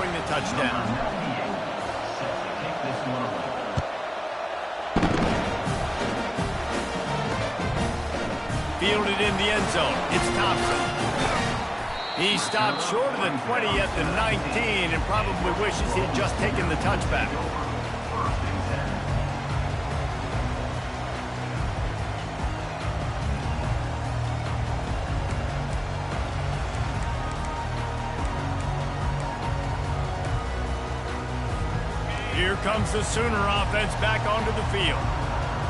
scoring the touchdown. Fielded in the end zone. It's Thompson. He stopped short of the 20 at the 19 and probably wishes he'd just taken the touchback. Here comes the Sooner offense back onto the field.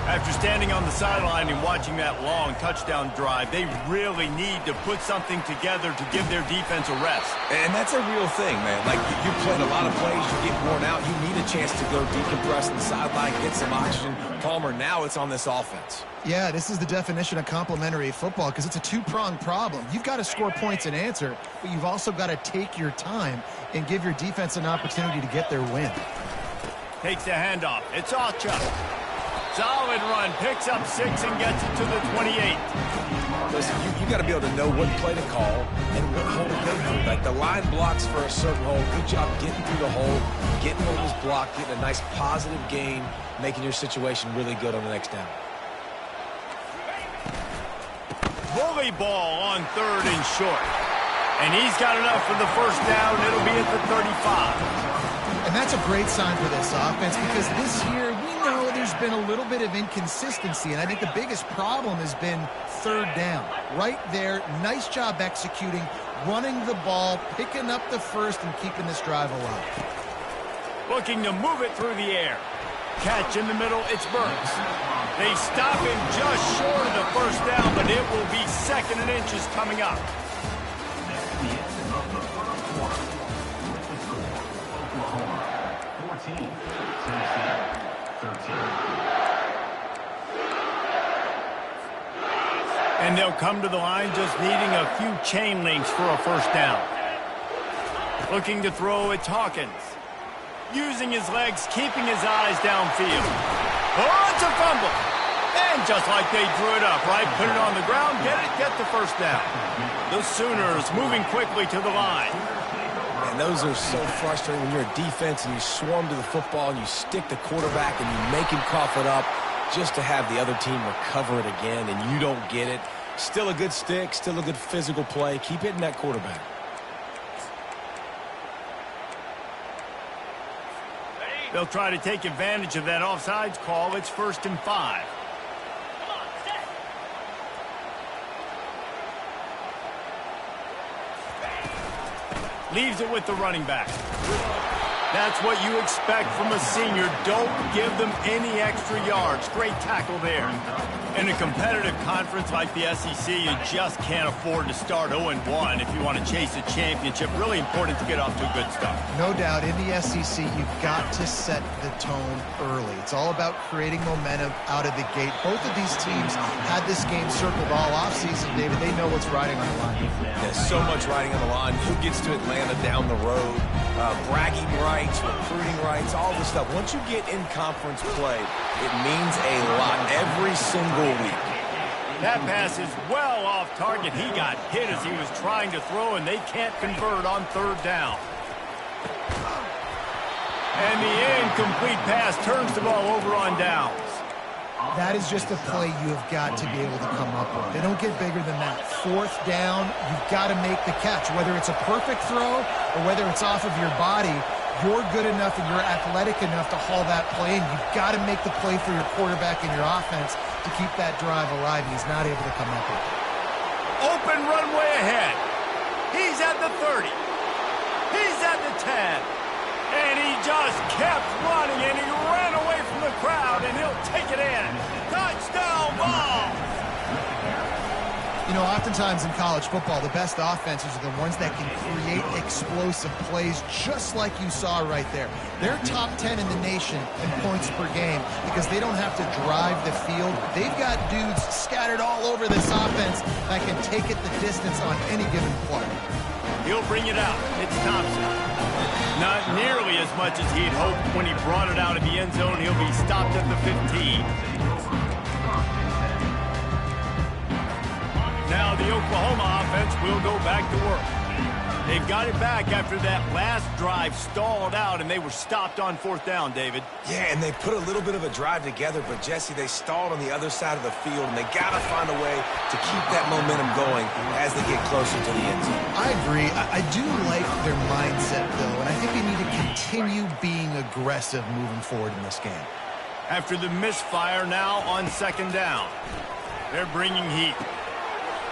After standing on the sideline and watching that long touchdown drive, they really need to put something together to give their defense a rest. And that's a real thing, man. Like, you played a lot of plays, you get worn out, you need a chance to go decompress on the sideline, get some oxygen. Palmer, now it's on this offense. Yeah, this is the definition of complementary football because it's a two-pronged problem. You've got to score points and answer, but you've also got to take your time and give your defense an opportunity to get their win. Takes the handoff. It's Ocha. Solid run. Picks up 6 and gets it to the 28. Listen, you got to be able to know what play to call and what hole to go through. Like, the line blocks for a certain hole. Good job getting through the hole, getting over this block, getting a nice positive gain, making your situation really good on the next down. Bully ball on 3rd and short. And he's got enough for the first down. It'll be at the 35. And that's a great sign for this offense because this year we know there's been a little bit of inconsistency, and I think the biggest problem has been 3rd down. Right there, nice job executing, running the ball, picking up the first, and keeping this drive alive. Looking to move it through the air. Catch in the middle, it's Burks. They stop him just short of the first down, but it will be 2nd and inches coming up. And they'll come to the line just needing a few chain links for a first down. Looking to throw, it's Hawkins. Using his legs, keeping his eyes downfield. Oh, it's a fumble. And just like they drew it up, right? Put it on the ground, get the first down. The Sooners moving quickly to the line. And those are so frustrating when you're a defense and you swarm to the football and you stick the quarterback and you make him cough it up just to have the other team recover it again and you don't get it. Still a good stick, still a good physical play. Keep hitting that quarterback. They'll try to take advantage of that offsides call. It's 1st and 5. Leaves it with the running back. That's what you expect from a senior. Don't give them any extra yards. Great tackle there. In a competitive conference like the SEC, you just can't afford to start 0-1 if you want to chase a championship. Really important to get off to a good start. No doubt, in the SEC, you've got to set the tone early. It's all about creating momentum out of the gate. Both of these teams had this game circled all offseason, David. They know what's riding on the line. There's so much riding on the line. Who gets to Atlanta down the road? Bragging rights, recruiting rights, all this stuff. Once you get in conference play, it means a lot every single week. That pass is well off target. He got hit as he was trying to throw, and they can't convert on 3rd down. And the incomplete pass turns the ball over on downs. That is just a play you have got to be able to come up with. They don't get bigger than that. 4th down, you've got to make the catch. Whether it's a perfect throw or whether it's off of your body, you're good enough and you're athletic enough to haul that play in. You've got to make the play for your quarterback and your offense to keep that drive alive. He's not able to come up with it. Open runway ahead. He's at the 30. He's at the 10. And he just kept running, and he ran away from the crowd, and he'll take it in. Touchdown ball! You know, oftentimes in college football, the best offenses are the ones that can create explosive plays, just like you saw right there. They're top 10 in the nation in points per game because they don't have to drive the field. They've got dudes scattered all over this offense that can take it the distance on any given play. He'll bring it out. It's Thompson. Not nearly as much as he'd hoped when he brought it out of the end zone. He'll be stopped at the 15. Now the Oklahoma offense will go back to work. They've got it back after that last drive stalled out, and they were stopped on fourth down, David. Yeah, and they put a little bit of a drive together, but, Jesse, they stalled on the other side of the field, and they got to find a way to keep that momentum going as they get closer to the end zone. I agree. I do like their mindset, though, and I think they need to continue being aggressive moving forward in this game. After the misfire now on second down. They're bringing heat.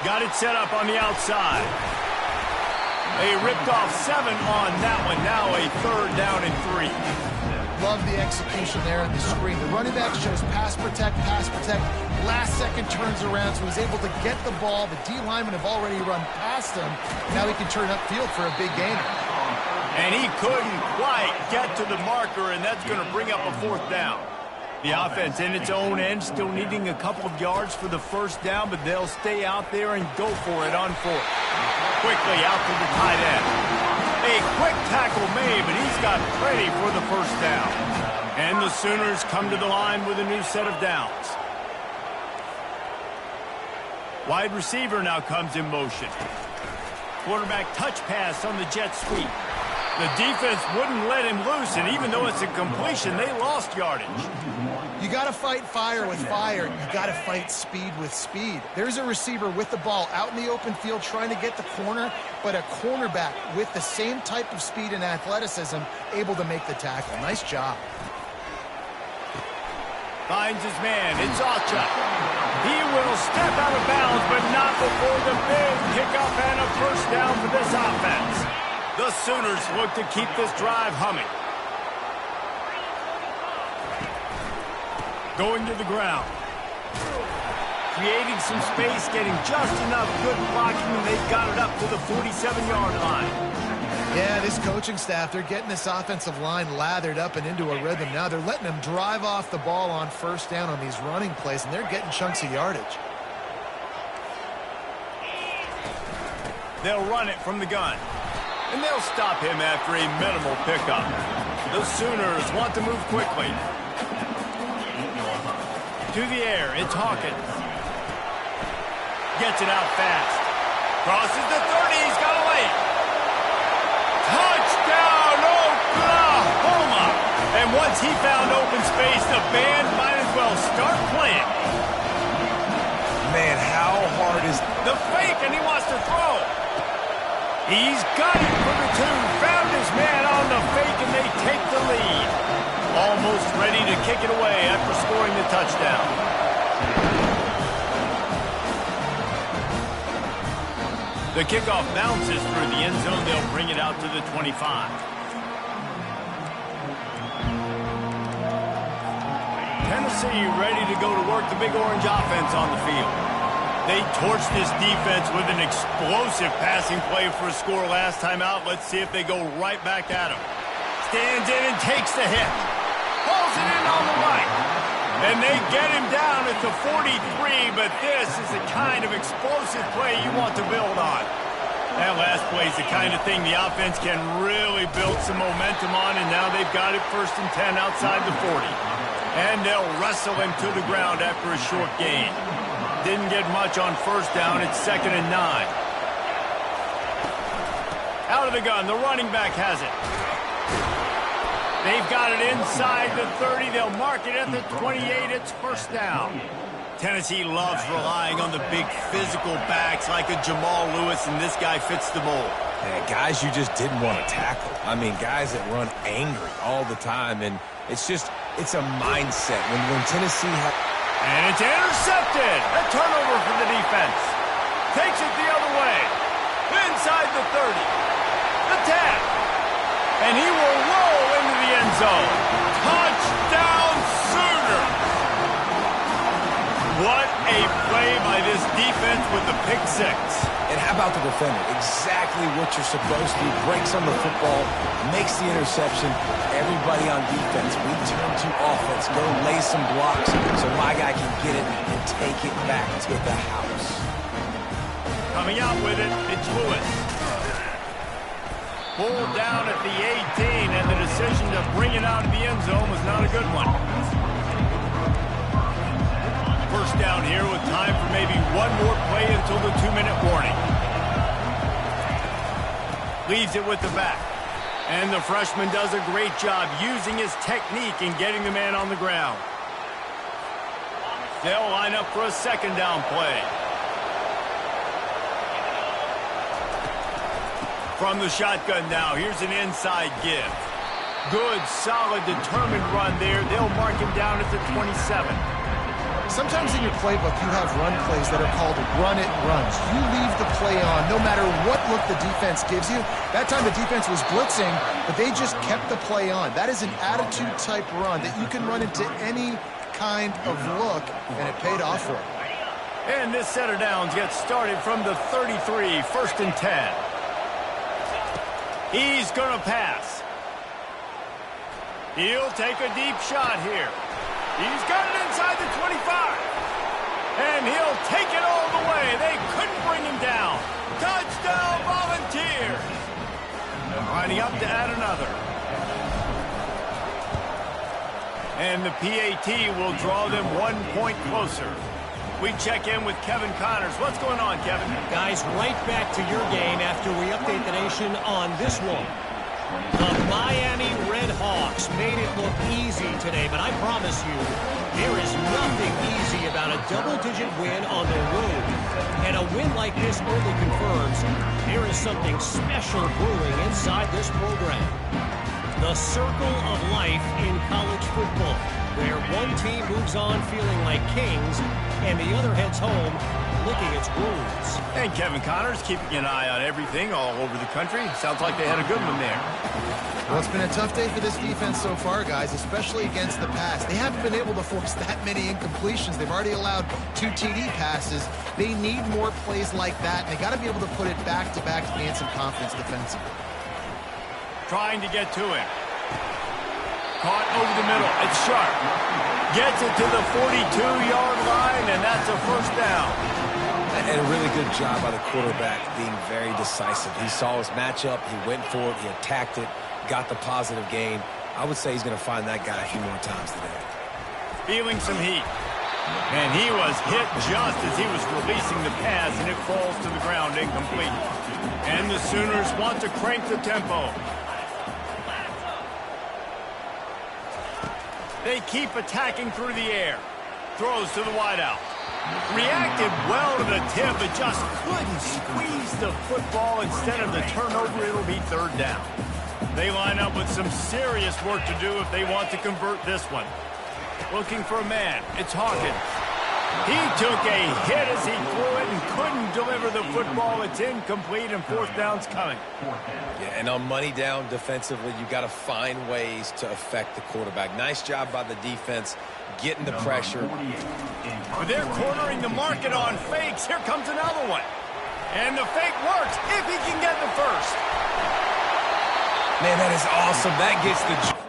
Got it set up on the outside. They ripped off 7 on that one. Now a third down and 3. Love the execution there on the screen. The running back shows pass protect, pass protect. Last second turns around, so he's able to get the ball. The D linemen have already run past him. Now he can turn upfield for a big gainer. And he couldn't quite get to the marker, and that's going to bring up a fourth down. The offense in its own end still needing a couple of yards for the first down, but they'll stay out there and go for it on fourth. Quickly out to the tight end. A quick tackle made, but he's got plenty for the first down. And the Sooners come to the line with a new set of downs. Wide receiver now comes in motion. Quarterback touch pass on the jet sweep. The defense wouldn't let him loose, and even though it's a completion, they lost yardage. You got to fight fire with fire. You got to fight speed with speed. There's a receiver with the ball out in the open field trying to get the corner, but a cornerback with the same type of speed and athleticism able to make the tackle. Nice job. Finds his man. It's Ocha. He will step out of bounds, but not before the big kickoff and a first down for this offense. The Sooners look to keep this drive humming. Going to the ground. Creating some space, getting just enough good blocking, and they've got it up to the 47-yard line. Yeah, this coaching staff, they're getting this offensive line lathered up and into a rhythm now. They're letting them drive off the ball on first down on these running plays, and they're getting chunks of yardage. They'll run it from the gun. And they'll stop him after a minimal pickup. The Sooners want to move quickly. To the air, it's Hawkins. Gets it out fast. Crosses the 30, he's got a lane. Touchdown, Oklahoma! And once he found open space, the band might as well start playing. Man, how hard is the fake, and he wants to throw. He's got it for the 2. Found his man on the fake, and they take the lead. Almost ready to kick it away after scoring the touchdown. The kickoff bounces through the end zone. They'll bring it out to the 25. Tennessee ready to go to work the Big Orange offense on the field. They torched this defense with an explosive passing play for a score last time out. Let's see if they go right back at him. Stands in and takes the hit. Pulls it in on the right. And they get him down at the 43, but this is the kind of explosive play you want to build on. That last play is the kind of thing the offense can really build some momentum on, and now they've got it 1st and 10 outside the 40. And they'll wrestle him to the ground after a short gain. Didn't get much on first down. It's 2nd and 9. Out of the gun. The running back has it. They've got it inside the 30. They'll mark it at the 28. It's first down. Tennessee loves relying on the big physical backs like a Jamal Lewis, and this guy fits the mold. Yeah, guys you just didn't want to tackle. I mean, guys that run angry all the time, and it's a mindset. When Tennessee has... And it's intercepted. A turnover for the defense. Takes it the other way. Inside the 30. The 10. And he will roll into the end zone. Touchdown Sooners. What a play by this defense with the pick 6. And how about the defender? Exactly what you're supposed to do. Breaks on the football, makes the interception. Everybody on defense, we turn to offense. Go lay some blocks so my guy can get it and take it back to the house. Coming out with it, it's Lewis. Pulled down at the 18, and the decision to bring it out of the end zone was not a good one. First down here with time for maybe one more play until the 2-minute warning. Leaves it with the back. And the freshman does a great job using his technique and getting the man on the ground. They'll line up for a second down play. From the shotgun now, here's an inside give. Good, solid, determined run there. They'll mark him down at the 27. Sometimes in your playbook, you have run plays that are called run-it runs. You leave the play on no matter what look the defense gives you. That time the defense was blitzing, but they just kept the play on. That is an attitude-type run that you can run into any kind of look, and it paid off for him. And this set of downs gets started from the 33, 1st and 10. He's going to pass. He'll take a deep shot here. He's got it inside the 25. And he'll take it all the way. They couldn't bring him down. Touchdown, Volunteers. Lining up to add another. And the PAT will draw them 1 point closer. We check in with Kevin Connors. What's going on, Kevin? Guys, right back to your game after we update the nation on this one. The Miami Redhawks made it look easy today, but I promise you, there is nothing easy about a double-digit win on the road. And a win like this only confirms there is something special brewing inside this program. The circle of life in college football, where one team moves on feeling like kings and the other heads home licking its wounds. And Kevin Connors keeping an eye on everything all over the country. Sounds like they had a good one there. Well, it's been a tough day for this defense so far, guys, especially against the pass. They haven't been able to force that many incompletions. They've already allowed 2 TD passes. They need more plays like that, and they got to be able to put it back-to-back to gain some confidence defensively. Trying to get to him. Caught over the middle. It's sharp. Gets it to the 42-yard line, and that's a first down. And a really good job by the quarterback being very decisive. He saw his matchup. He went for it. He attacked it. Got the positive gain. I would say he's going to find that guy a few more times today. Feeling some heat. And he was hit just as he was releasing the pass, and it falls to the ground incomplete. And the Sooners want to crank the tempo. They keep attacking through the air. Throws to the wideout. Reacted well to the tip, but just couldn't squeeze the football. Instead of the turnover, it'll be third down. They line up with some serious work to do if they want to convert this one. Looking for a man. It's Hawkins. He took a hit as he threw it and couldn't deliver the football. It's incomplete, and fourth down's coming. Yeah, and on money down defensively, you got to find ways to affect the quarterback. Nice job by the defense getting the pressure. They're cornering the market on fakes. Here comes another one. And the fake works if he can get the first. Man, that is awesome. That gets the...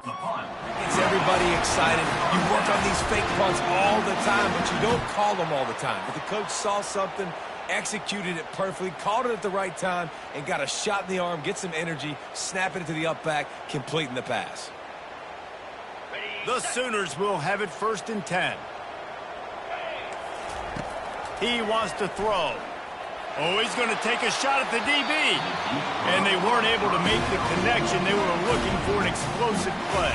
Gets everybody excited. You work on these fake punts all the time, but you don't call them all the time. But the coach saw something, executed it perfectly, called it at the right time, and got a shot in the arm, get some energy, snapping it to the up back, completing the pass. The Sooners will have it 1st and 10. He wants to throw. Oh, he's going to take a shot at the DB. And they weren't able to make the connection. They were looking for an explosive play.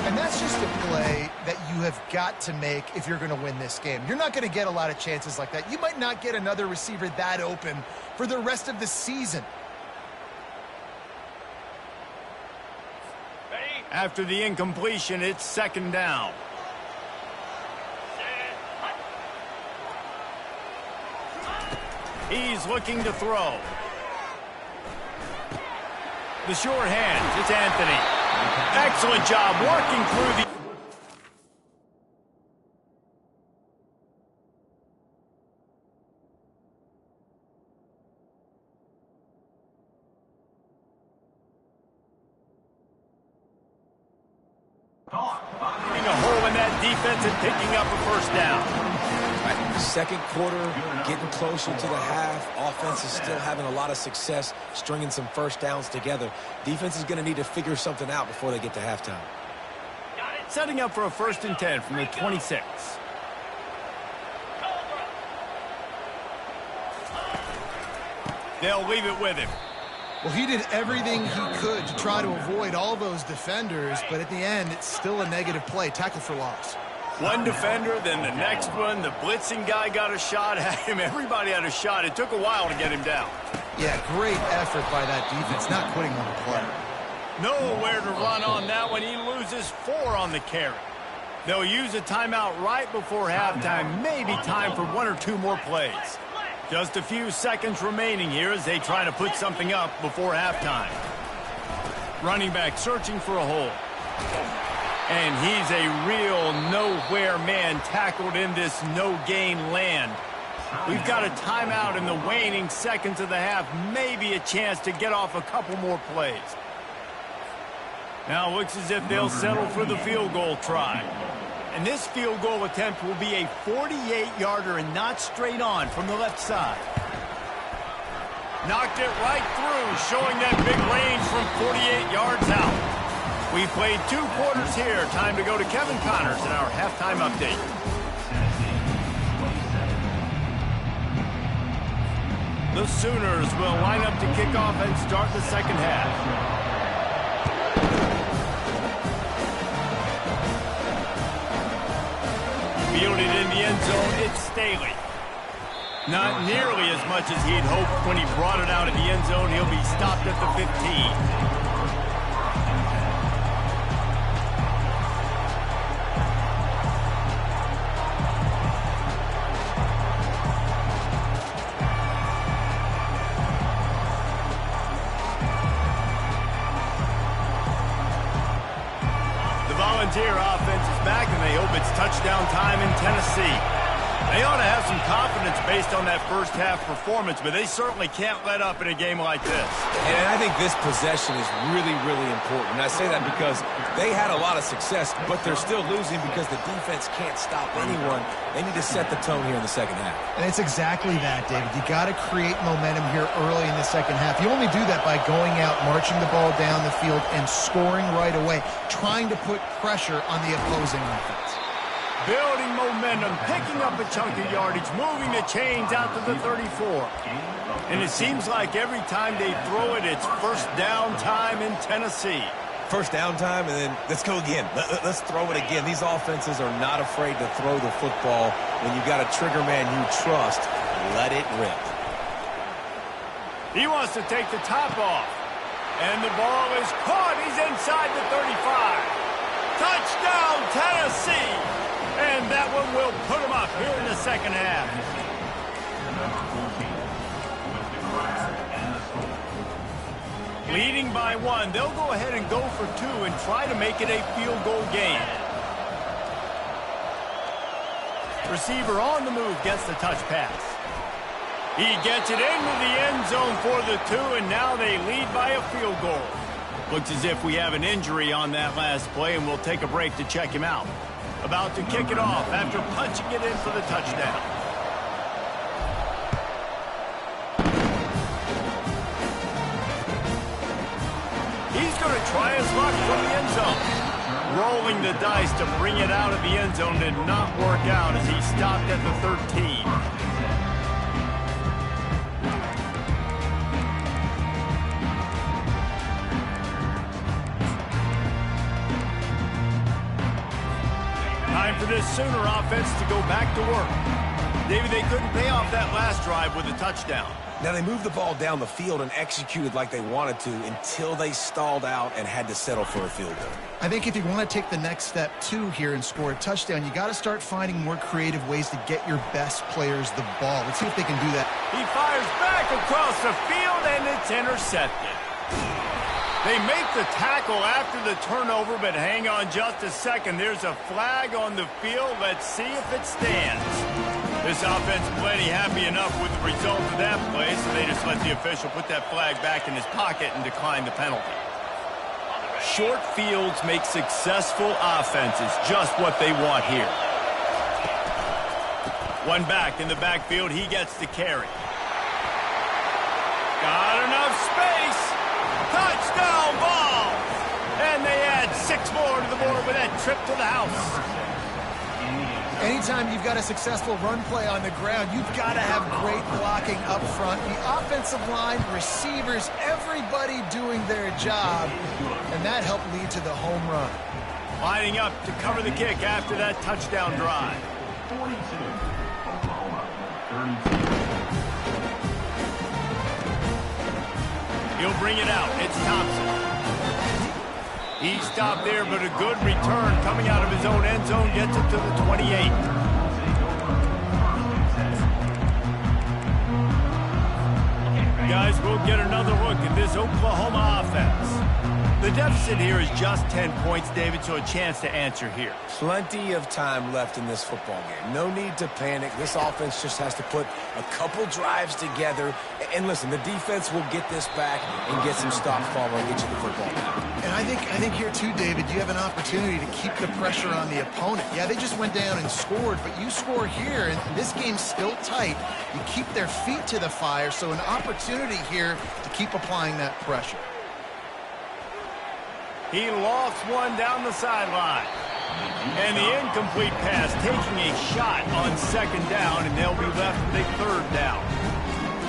And that's just a play that you have got to make if you're going to win this game. You're not going to get a lot of chances like that. You might not get another receiver that open for the rest of the season. After the incompletion, it's 2nd down. He's looking to throw. The short hand, it's Anthony. Excellent job working through the... a hole in that defense and picking up a first down. Right. Second quarter, getting closer to the half. Offense is still having a lot of success stringing some first downs together. Defense is going to need to figure something out before they get to halftime. Setting up for a 1st and 10 from the 26. They'll leave it with him. Well, he did everything he could to try to avoid all those defenders, but at the end, it's still a negative play. Tackle for loss. One defender, then the next one. The blitzing guy got a shot at him. Everybody had a shot. It took a while to get him down. Yeah, great effort by that defense, not quitting on the play. Nowhere to run on that one. He loses 4 on the carry. They'll use a timeout right before halftime. Maybe time for 1 or 2 more plays. Just a few seconds remaining here as they try to put something up before halftime. Running back searching for a hole. And he's a real nowhere man tackled in this no-gain land. We've got a timeout in the waning seconds of the half. Maybe a chance to get off a couple more plays. Now it looks as if they'll settle for the field goal try. And this field goal attempt will be a 48-yarder and not straight on from the left side. Knocked it right through, showing that big range from 48 yards out. We played 2 quarters here. Time to go to Kevin Connors in our halftime update. The Sooners will line up to kick off and start the second half. Fielded in the end zone, it's Staley. Not nearly as much as he'd hoped when he brought it out of the end zone. He'll be stopped at the 15. Volunteer offense is back, and they hope it's touchdown time in Tennessee. They ought to have some confidence based on that first half performance, but they certainly can't let up in a game like this. And I think this possession is really, really important. And I say that because they had a lot of success, but they're still losing because the defense can't stop anyone. They need to set the tone here in the second half. And it's exactly that, David. You got to create momentum here early in the second half. You only do that by going out, marching the ball down the field, and scoring right away, trying to put pressure on the opposing offense. Building momentum, picking up a chunk of yardage, moving the chains out to the 34. And it seems like every time they throw it, it's first down time in Tennessee. First down time, and then let's go again. Let's throw it again. These offenses are not afraid to throw the football. When you've got a trigger man you trust, let it rip. He wants to take the top off. And the ball is caught. He's inside the 35. Touchdown, Tennessee! And that one will put him up here in the second half. Leading by 1, they'll go ahead and go for 2 and try to make it a field goal game. Receiver on the move gets the touch pass. He gets it into the end zone for the 2, and now they lead by a field goal. Looks as if we have an injury on that last play, and we'll take a break to check him out. About to kick it off after punching it in for the touchdown. He's going to try his luck from the end zone. Rolling the dice to bring it out of the end zone did not work out as he stopped at the 13. Time for this Sooner offense to go back to work. David, they couldn't pay off that last drive with a touchdown. Now, they moved the ball down the field and executed like they wanted to until they stalled out and had to settle for a field goal. I think if you want to take the next step, too, here and score a touchdown, you got to start finding more creative ways to get your best players the ball. Let's see if they can do that. He fires back across the field, and it's intercepted. They make the tackle after the turnover, but hang on just a second. There's a flag on the field. Let's see if it stands. This offense plenty happy enough with the result of that play, so they just let the official put that flag back in his pocket and decline the penalty. Short fields make successful offenses just what they want here. One back in the backfield, he gets the carry. Got enough space. Touchdown ball. And they add 6 more to the board with that trip to the house. Anytime you've got a successful run play on the ground, you've got to have great blocking up front. The offensive line, receivers, everybody doing their job, and that helped lead to the home run. Lining up to cover the kick after that touchdown drive. 42, Oklahoma, 32. He'll bring it out. It's Thompson. He stopped there, but a good return coming out of his own end zone gets it to the 28. Guys, we'll get another look at this Oklahoma offense. The deficit here is just 10 points, David, so a chance to answer here. Plenty of time left in this football game. No need to panic. This offense just has to put a couple drives together. And listen, the defense will get this back and get some stops following and get you the football back. And I think here too, David, you have an opportunity to keep the pressure on the opponent. Yeah, they just went down and scored, but you score here, and this game's still tight. You keep their feet to the fire, so an opportunity here to keep applying that pressure. He lofts one down the sideline. And the incomplete pass taking a shot on 2nd down, and they'll be left with a 3rd down.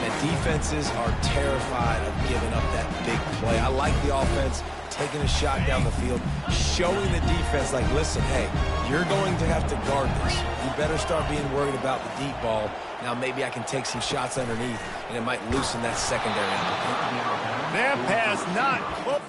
And defenses are terrified of giving up that big play. I like the offense taking a shot down the field, showing the defense like, listen, hey, you're going to have to guard this. You better start being worried about the deep ball. Now maybe I can take some shots underneath, and it might loosen that secondary. That pass not close.